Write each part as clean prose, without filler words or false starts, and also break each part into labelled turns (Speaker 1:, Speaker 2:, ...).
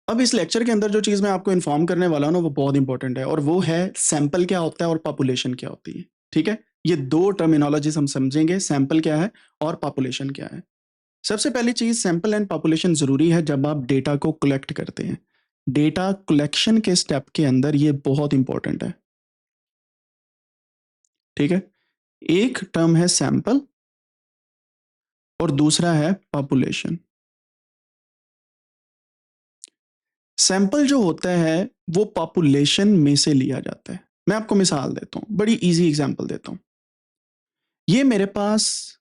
Speaker 1: अब इस लेक्चर के अंदर जो चीज़ मैं आपको इन्फॉर्म करने वाला हूँ ना वो बहुत इंपॉर्टेंट है, और वो है सैंपल क्या होता है और पॉपुलेशन क्या होती है। ठीक है, ये दो टर्मिनोलॉजीज हम समझेंगे, सैंपल क्या है और पॉपुलेशन क्या है। सबसे पहली चीज, सैंपल एंड पॉपुलेशन जरूरी है जब आप डेटा को कलेक्ट करते हैं। डेटा कलेक्शन के स्टेप के अंदर ये बहुत इंपॉर्टेंट है। ठीक है, एक टर्म है सैंपल और दूसरा है पॉपुलेशन। सैंपल जो होता है वो पॉपुलेशन में से लिया जाता है। मैं आपको मिसाल देता हूं, बड़ी इजी एग्जांपल देता हूं। ये मेरे पास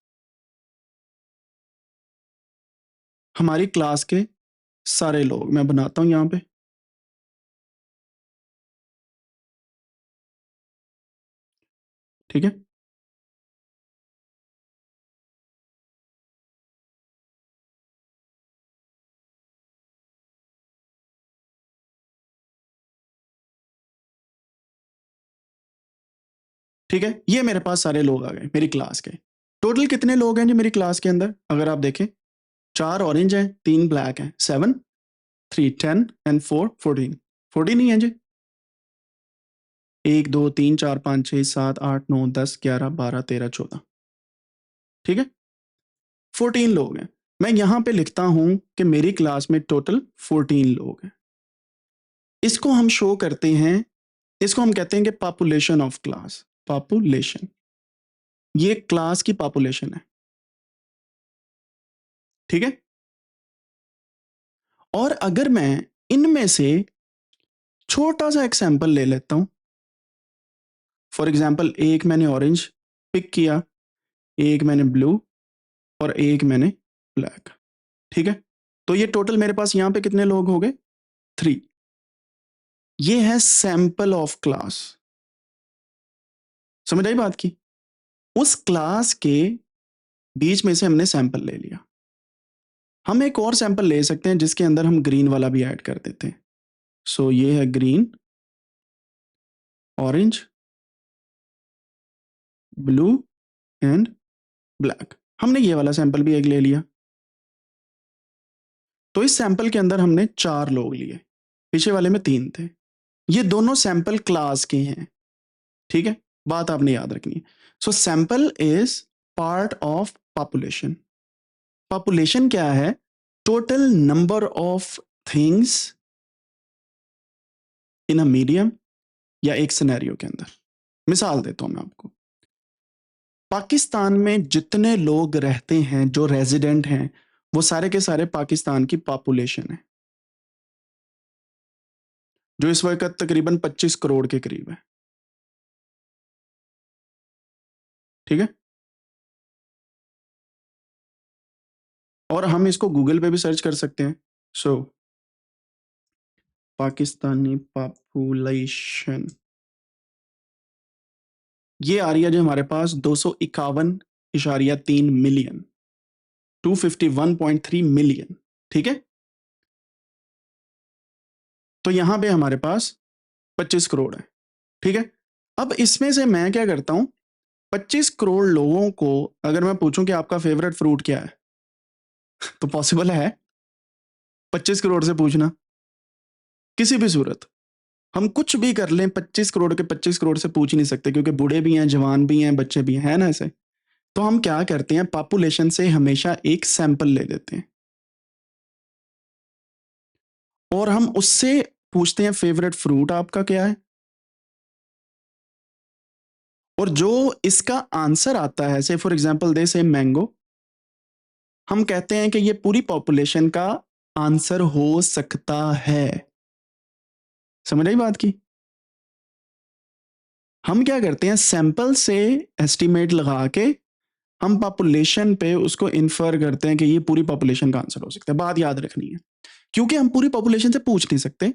Speaker 1: हमारी क्लास के सारे लोग मैं बनाता हूं यहां पे। ठीक है, ठीक है, ये मेरे पास सारे लोग आ गए मेरी क्लास के। टोटल कितने लोग हैं जी मेरी क्लास के अंदर, अगर आप देखें, 4 ऑरेंज हैं, 3 ब्लैक हैं, 7, 3, 10 एंड 4, 14। 14 ही है जी। 1 2 3 4 5 6 7 8 9 10 11 12 13 14। ठीक है, 14 लोग हैं। मैं यहां पे लिखता हूं कि मेरी क्लास में टोटल 14 लोग हैं। इसको हम शो करते हैं, इसको हम कहते हैं कि पॉपुलेशन ऑफ क्लास। पॉपुलेशन, ये क्लास की पॉपुलेशन है। ठीक है, और अगर मैं इनमें से छोटा सा एग्जाम्पल ले लेता हूं, फॉर एग्जाम्पल एक मैंने ऑरेंज पिक किया, एक मैंने ब्लू और एक मैंने ब्लैक। ठीक है, तो ये टोटल मेरे पास यहां पे कितने लोग हो गए, 3। ये है सैंपल ऑफ क्लास। समझ आई बात की, उस क्लास के बीच में से हमने सैंपल ले लिया। हम एक और सैंपल ले सकते हैं जिसके अंदर हम ग्रीन वाला भी ऐड कर देते हैं। सो ये है green, orange, blue and black. हमने ये वाला सैंपल भी एक ले लिया। तो इस सैंपल के अंदर हमने 4 लोग लिए, पीछे वाले में 3 थे। ये दोनों सैंपल क्लास के हैं। ठीक है, बात आपने याद रखनी है। So sample is part of population. Population क्या है, total number of things in a medium या एक सिनेरियो के अंदर। मिसाल देता हूं मैं आपको, पाकिस्तान में जितने लोग रहते हैं जो रेजिडेंट हैं वो सारे के सारे पाकिस्तान की पॉपुलेशन है, जो इस वक्त तकरीबन 25 करोड़ के करीब है। ठीक है, और हम इसको गूगल पे भी सर्च कर सकते हैं। सो पाकिस्तानी पॉपुलेशन, ये आ रही है जो हमारे पास 251.3 मिलियन, 251.3 मिलियन। ठीक है, तो यहां पे हमारे पास 25 करोड़ है। ठीक है, अब इसमें से मैं क्या करता हूं, 25 करोड़ लोगों को अगर मैं पूछूं कि आपका फेवरेट फ्रूट क्या है, तो पॉसिबल है 25 करोड़ से पूछना, किसी भी सूरत। हम कुछ भी कर लें 25 करोड़ के 25 करोड़ से पूछ नहीं सकते, क्योंकि बूढ़े भी हैं, जवान भी हैं, बच्चे भी हैं, है ना ऐसे। तो हम क्या करते हैं, पॉपुलेशन से हमेशा एक सैंपल ले लेते हैं और हम उससे पूछते हैं फेवरेट फ्रूट आपका क्या है, और जो इसका आंसर आता है, से फॉर एग्जांपल दे से मैंगो, हम कहते हैं कि ये पूरी पॉपुलेशन का आंसर हो सकता है। समझ आई बात की। हम क्या करते हैं, सैंपल से एस्टिमेट लगा के हम पॉपुलेशन पे उसको इन्फर करते हैं कि ये पूरी पॉपुलेशन का आंसर हो सकता है। बात याद रखनी है, क्योंकि हम पूरी पॉपुलेशन से पूछ नहीं सकते,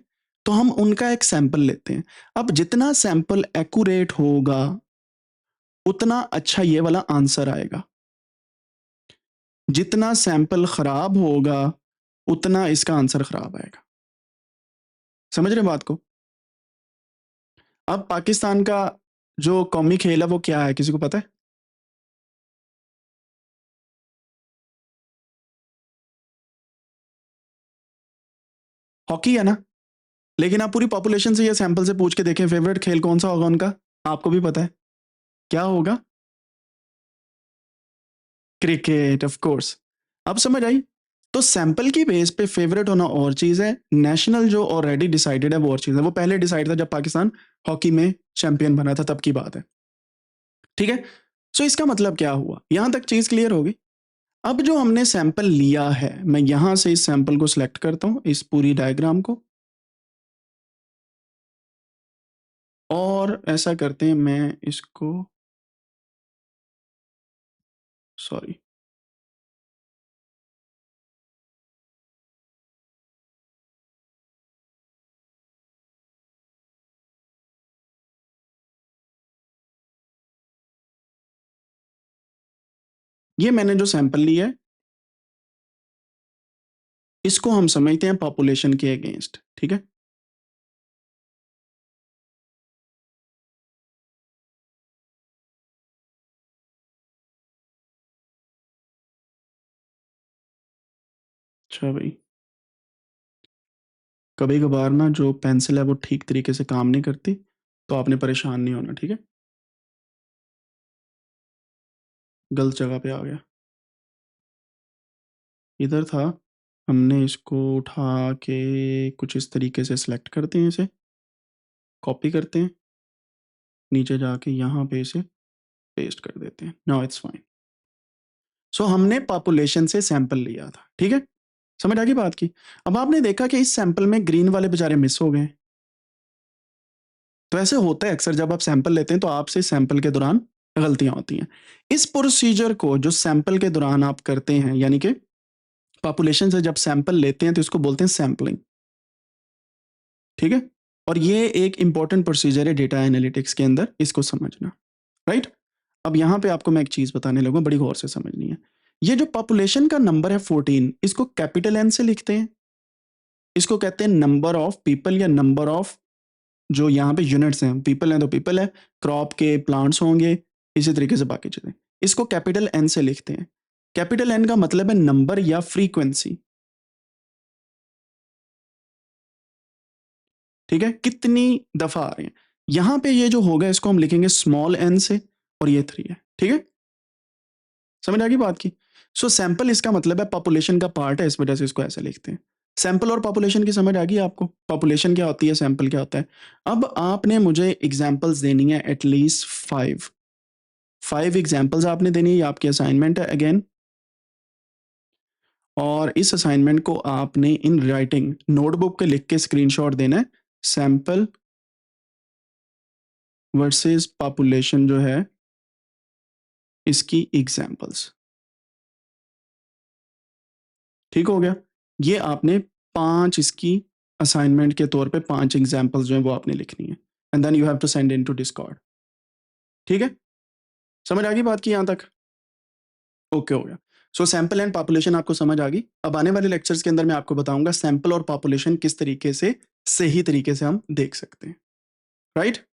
Speaker 1: तो हम उनका एक सैंपल लेते हैं। अब जितना सैंपल एक्यूरेट होगा उतना अच्छा ये वाला आंसर आएगा, जितना सैंपल खराब होगा उतना इसका आंसर खराब आएगा। समझ रहे बात को। अब पाकिस्तान का जो कौमी खेल है वो क्या है, किसी को पता है? हॉकी है ना, लेकिन आप पूरी पॉपुलेशन से या सैंपल से पूछ के देखें फेवरेट खेल कौन सा होगा उनका, आपको भी पता है क्या होगा, क्रिकेट ऑफ कोर्स। अब समझ आई। तो सैंपल की बेस पे फेवरेट होना और चीज है, नेशनल जो ऑलरेडी डिसाइडेड है वो और चीज है। वो पहले डिसाइड था जब पाकिस्तान हॉकी में चैंपियन बना था, तब की बात है, ठीक है। सो इसका मतलब क्या हुआ, यहां तक चीज क्लियर होगी। अब जो हमने सैंपल लिया है, मैं यहां से इस सैंपल को सिलेक्ट करता हूं, इस पूरी डायग्राम को, और ऐसा करते हैं, मैं इसको, सॉरी, ये मैंने जो सैंपल लिया है इसको हम समझते हैं पॉपुलेशन के अगेंस्ट, ठीक है। अच्छा भाई, कभी कभार ना जो पेंसिल है वो ठीक तरीके से काम नहीं करती, तो आपने परेशान नहीं होना, ठीक है। गलत जगह पे आ गया, इधर था। हमने इसको उठा के कुछ इस तरीके से सिलेक्ट करते हैं, इसे कॉपी करते हैं, नीचे जाके यहाँ पे इसे पेस्ट कर देते हैं। Now it's fine. सो हमने पॉपुलेशन से सैंपल लिया था, ठीक है, समझ आ गई बात की। अब आपने देखा कि इस सैंपल में ग्रीन वाले बेचारे मिस हो गए। तो ऐसे होता है अक्सर, जब आप सैंपल लेते हैं तो आपसे सैंपल के दौरान गलतियां होती हैं। इस प्रोसीजर को जो सैंपल के दौरान आप करते हैं, यानी कि पॉपुलेशन से जब सैंपल लेते हैं तो इसको बोलते हैं सैंपलिंग, ठीक है। और ये एक इंपॉर्टेंट प्रोसीजर है डेटा एनालिटिक्स के अंदर, इसको समझना, राइट। अब यहां पे आपको मैं एक चीज बताने लगूं, बड़ी गौर से समझनी है। ये जो पॉपुलेशन का नंबर है 14, इसको कैपिटल एन से लिखते हैं। इसको कहते हैं नंबर ऑफ पीपल या नंबर ऑफ, जो यहाँ पे यूनिट्स हैं, पीपल हैं तो पीपल है, क्रॉप के प्लांट्स होंगे, इसी तरीके से बाकी चीजें। इसको कैपिटल एन से लिखते हैं। कैपिटल एन का मतलब है नंबर या फ्रीक्वेंसी, ठीक है, कितनी दफा आ रहे हैं। यहां पे ये जो होगा इसको हम लिखेंगे स्मॉल एन से, और ये 3 है, ठीक है। समझ आ गई बात की। सो सैंपल इसका मतलब है पॉपुलेशन का पार्ट है, इस वजह से इसको ऐसे लिखते हैं। सैंपल और पॉपुलेशन की समझ आ गई आपको, पॉपुलेशन क्या होती है, सैंपल क्या होता है। अब आपने मुझे एग्जांपल्स देनी है एटलीस्ट 5 एग्जांपल्स आपने देनी है, ये आपकी असाइनमेंट है अगेन। और इस असाइनमेंट को आपने इन राइटिंग नोटबुक पे लिख के स्क्रीनशॉट देना है। सैंपल वर्सेस पॉपुलेशन जो है इसकी एग्जांपल्स, ठीक हो गया। ये आपने 5 इसकी असाइनमेंट के तौर पे 5 एग्जांपल्स जो है वो आपने लिखनी है, and then you have to send in to Discord, ठीक है। समझ आ गई बात की यहां तक, ओके हो गया। सो सैंपल एंड पॉपुलेशन आपको समझ आ गई। अब आने वाले लेक्चर्स के अंदर मैं आपको बताऊंगा सैंपल और पॉपुलेशन किस तरीके से सही तरीके से हम देख सकते हैं, राइट।